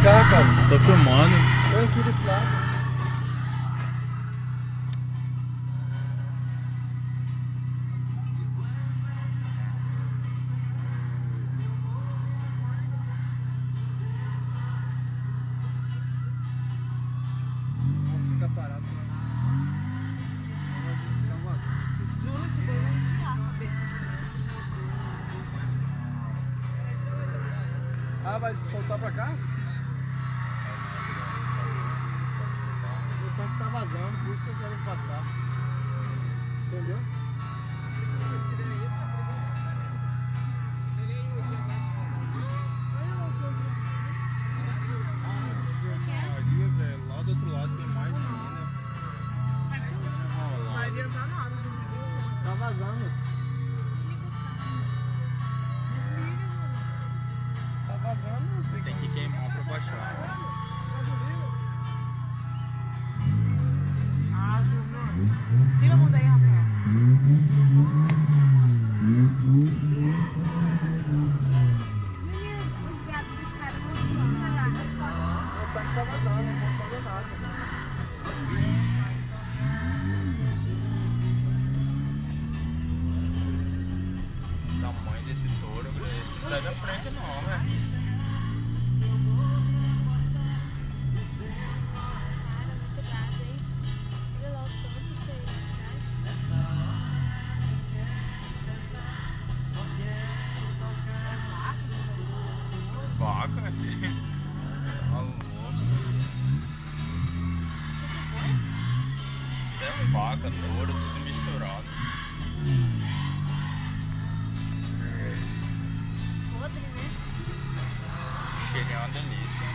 cá, cara. Tô filmando. Põe aqui desse lado. Fica parado. Juro, se for, vamos enfiar a cabeça. Ah, vai soltar pra cá? O tanque tá vazando, por isso que eu quero passar. Entendeu? Maria, velho, lá do outro lado tem mais menina. Mas ele não tá nada, você entendeu? Tá vazando. Desliga, mano. Tá vazando, não tem Tem que queimar pra baixar. Ah, Júnior. Tira a mão daí, Rafael. Menino, os gatos dos caras não vão lá. O tanque tá vazando, não posso fazer nada. O tamanho desse touro, esse não sai da frente não, velho. Cara, muito gado, hein? Olha lá o tanto que ele Vaca, assim. Maluco. Isso é vaca, touro, tudo misturado. podre, né? Cheirinho é uma delícia.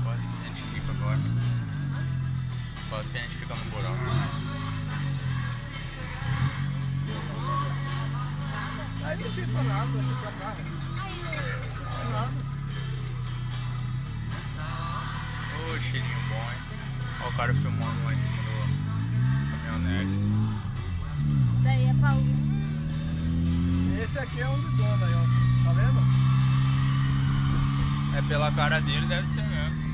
Quase que a gente fica agora. Quase que a gente fica no buraco. Aí não chega pra nada, vai ser pra cá. Não nada. Ô, cheirinho bom, hein? Olha o cara filmando lá em cima do caminhonete. Daí é pra Esse aqui é um de dono aí, ó. Tá vendo? É pela cara dele, deve ser mesmo.